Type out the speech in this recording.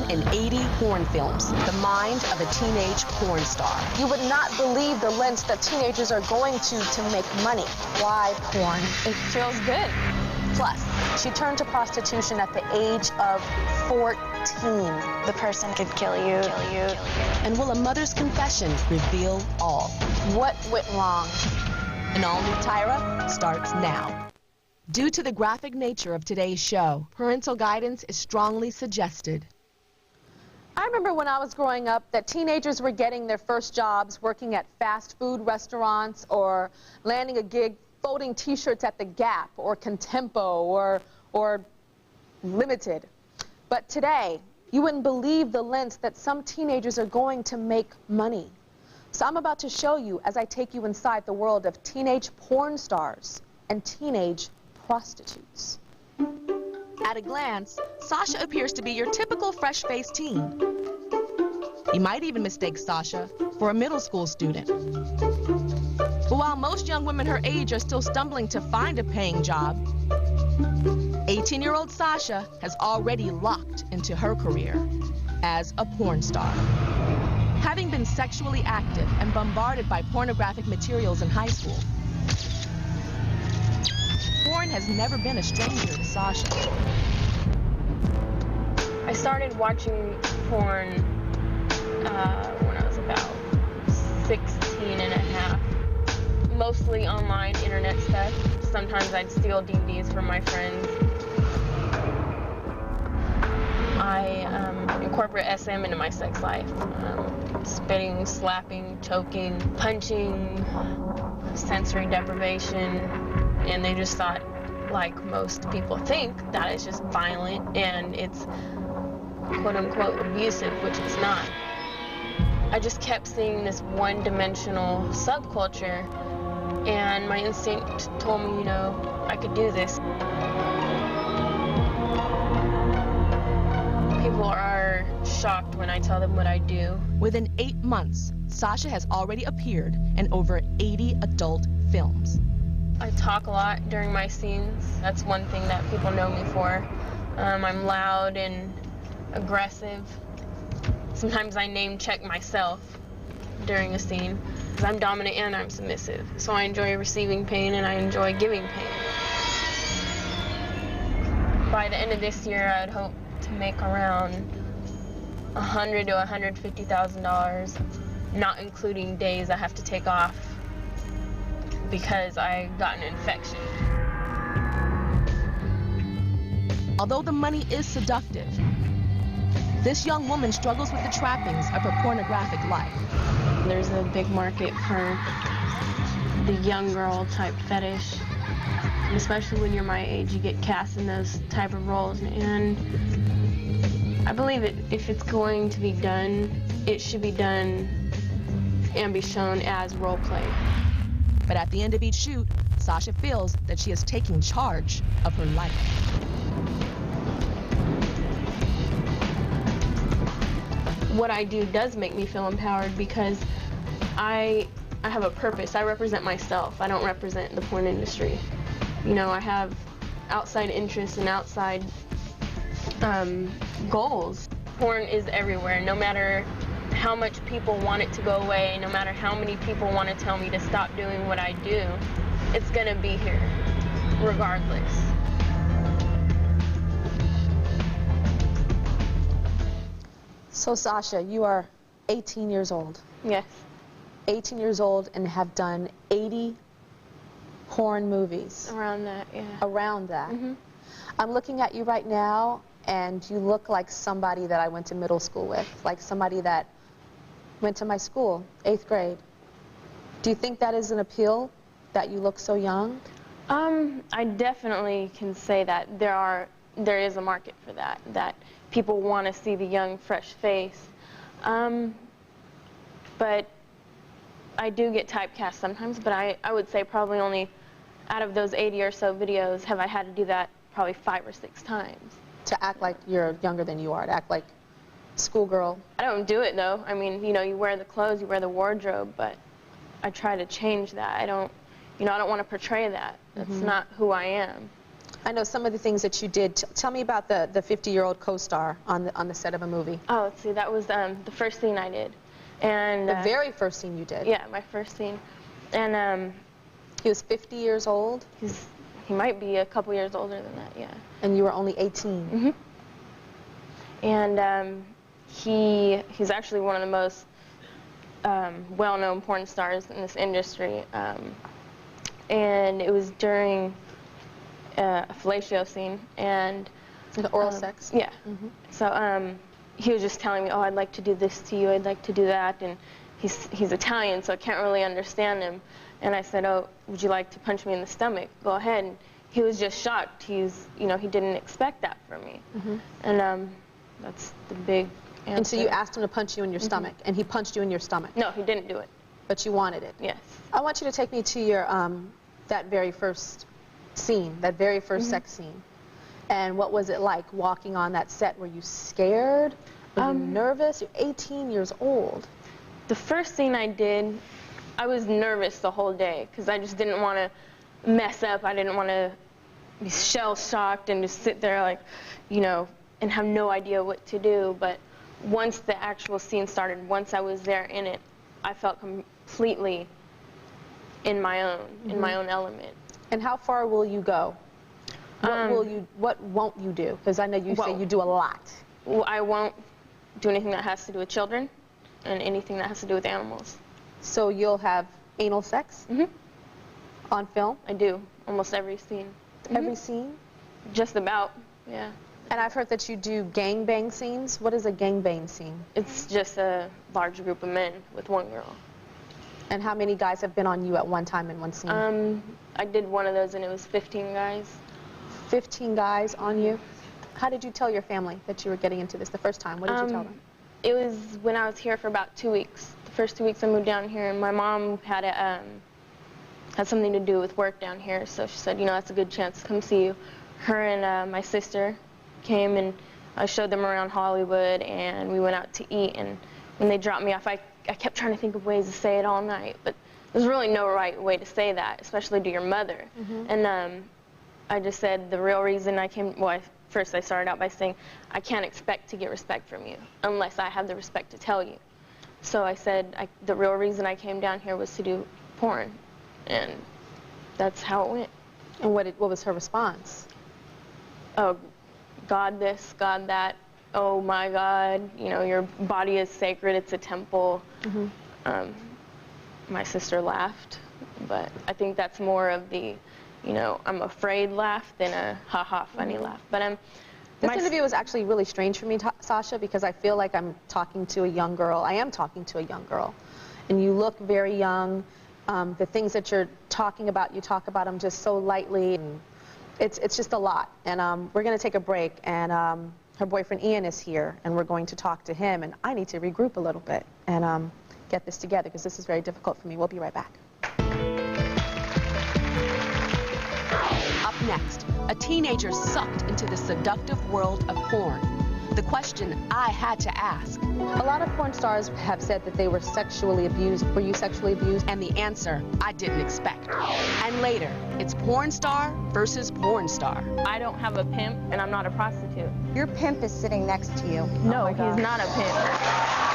in 80 porn films, the mind of a teenage porn star. You would not believe the lengths that teenagers are going to make money. Why porn? It feels good. Plus, she turned to prostitution at the age of 14. The person could kill you. And will a mother's confession reveal all? What went wrong? An all-new Tyra starts now. Due to the graphic nature of today's show, parental guidance is strongly suggested. I remember when I was growing up that teenagers were getting their first jobs working at fast food restaurants or landing a gig folding t-shirts at the Gap or Contempo or Limited. But today, you wouldn't believe the lengths that some teenagers are going to make money. So I'm about to show you as I take you inside the world of teenage porn stars and teenage prostitutes. At a glance, Sasha appears to be your typical fresh-faced teen. You might even mistake Sasha for a middle school student. But while most young women her age are still stumbling to find a paying job, 18-year-old Sasha has already locked into her career as a porn star. Having been sexually active and bombarded by pornographic materials in high school, porn has never been a stranger to Sasha. I started watching porn when I was about 16 and a half. Mostly online internet stuff. Sometimes I'd steal DVDs from my friends. I incorporate SM into my sex life. Spitting, slapping, choking, punching, sensory deprivation. And they just thought, like most people think, that it's just violent and it's quote-unquote abusive, which it's not. I just kept seeing this one-dimensional subculture, and my instinct told me, you know, I could do this. People are shocked when I tell them what I do. Within 8 months, Sasha has already appeared in over 80 adult films. I talk a lot during my scenes. That's one thing that people know me for. I'm loud and aggressive. Sometimes I name check myself during a scene. I'm dominant and I'm submissive. So I enjoy receiving pain and I enjoy giving pain. By the end of this year, I'd hope to make around $100,000 to $150,000, not including days I have to take off because I got an infection. Although the money is seductive, this young woman struggles with the trappings of her pornographic life. There's a big market for the young girl type fetish. And especially when you're my age, you get cast in those type of roles. And I believe if it's going to be done, it should be done and be shown as role play. But at the end of each shoot, Sasha feels that she is taking charge of her life. What I do does make me feel empowered because I have a purpose. I represent myself. I don't represent the porn industry. You know, I have outside interests and outside goals. Porn is everywhere, no matter how much people want it to go away, no matter how many people want to tell me to stop doing what I do, it's gonna be here, regardless. So Sasha, you are 18 years old. Yes. 18 years old and have done 80 porn movies. Around that, yeah. Around that. Mm-hmm. I'm looking at you right now and you look like somebody that I went to middle school with, like somebody that went to my school, 8th grade. Do you think that is an appeal, that you look so young? I definitely can say that there is a market for that, that people want to see the young, fresh face. But I do get typecast sometimes, but I would say probably only out of those 80 or so videos have I had to do that probably 5 or 6 times. To act like you're younger than you are, to act like schoolgirl. I don't do it though. I mean, you know, you wear the clothes, you wear the wardrobe, but I try to change that. I don't want to portray that. That's not who I am. I know some of the things that you did. Tell me about the 50-year-old co-star on the set of a movie. Oh, let's see, that was the first scene I did. And the very first scene you did? Yeah, my first scene. And he was 50 years old? He might be a couple years older than that, yeah. And you were only 18? Mm-hmm. And he's actually one of the most well-known porn stars in this industry. And it was during a fellatio scene, and the oral sex. Yeah. Mm-hmm. So he was just telling me, "Oh, I'd like to do this to you. I'd like to do that." And he's Italian, so I can't really understand him. And I said, "Oh, would you like to punch me in the stomach? Go ahead." And he was just shocked. He didn't expect that from me. Mm-hmm. And that's the big answer. And so you asked him to punch you in your stomach, and he punched you in your stomach. No, he didn't do it. But you wanted it. Yes. I want you to take me to your that very first scene, that very first sex scene. And what was it like walking on that set? Were you scared? Were you nervous? You're 18 years old. The first scene I did, I was nervous the whole day because I just didn't want to mess up. I didn't want to be shell-shocked and just sit there like, and have no idea what to do. But once the actual scene started, once I was there in it, I felt completely in my own element. And how far will you go? What won't you do? Because I know you say you do a lot. Well, I won't do anything that has to do with children and anything that has to do with animals. So you'll have anal sex? Mm-hmm. On film? I do, almost every scene. Mm-hmm. Every scene? Just about, yeah. And I've heard that you do gangbang scenes. What is a gangbang scene? It's just a large group of men with one girl. And how many guys have been on you at one time in one scene? I did one of those, and it was 15 guys. 15 guys on you? How did you tell your family that you were getting into this the first time? What did you tell them? It was when I was here for about 2 weeks. The first 2 weeks I moved down here, and my mom had something to do with work down here, so she said, that's a good chance to come see you. Her and my sister came, and I showed them around Hollywood, and we went out to eat, and when they dropped me off, I kept trying to think of ways to say it all night, but there's really no right way to say that, especially to your mother. Mm-hmm. And I just said the real reason I came, first I started out by saying, I can't expect to get respect from you unless I have the respect to tell you. So I said the real reason I came down here was to do porn, and that's how it went. And what was her response? Oh, God this, God that. Oh my God, your body is sacred, it's a temple. Mm-hmm. My sister laughed, but I think that's more of the, I'm afraid laugh than a ha-ha funny laugh. But this interview was actually really strange for me, Sasha, because I feel like I'm talking to a young girl. I am talking to a young girl. And you look very young. The things that you're talking about, you talk about them just so lightly. And it's just a lot. And we're going to take a break, and her boyfriend Ian is here, and we're going to talk to him, and I need to regroup a little bit and get this together, because this is very difficult for me. We'll be right back. Up next, a teenager sucked into the seductive world of porn. The question I had to ask. A lot of porn stars have said that they were sexually abused. Were you sexually abused? And the answer I didn't expect. And later, it's porn star versus porn star. I don't have a pimp, and I'm not a prostitute. Your pimp is sitting next to you. No, he's not a pimp.